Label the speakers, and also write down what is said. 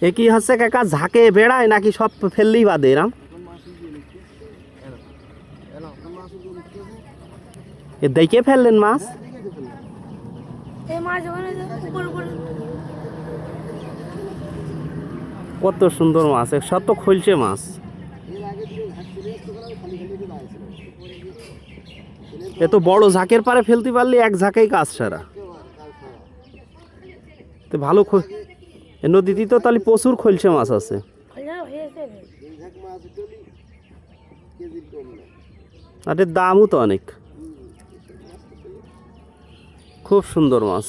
Speaker 1: এ কি হচ্ছে কাকা, ঝাঁকে বেড়ায় নাকি সব ফেললেই বাদে এরাম? এ দেখে ফেললেন মাছ? কত সুন্দর মাছ, সব তো খলছে মাছ। এ তো বড় ঝাঁকের পারে ফেলতে পারলে এক ঝাঁকেই কাজ সারা। তো ভালো নদীতে তো তাহলে প্রচুর খলছে মাছ আছে। আর এর দামও তো অনেক। খুব সুন্দর মাছ।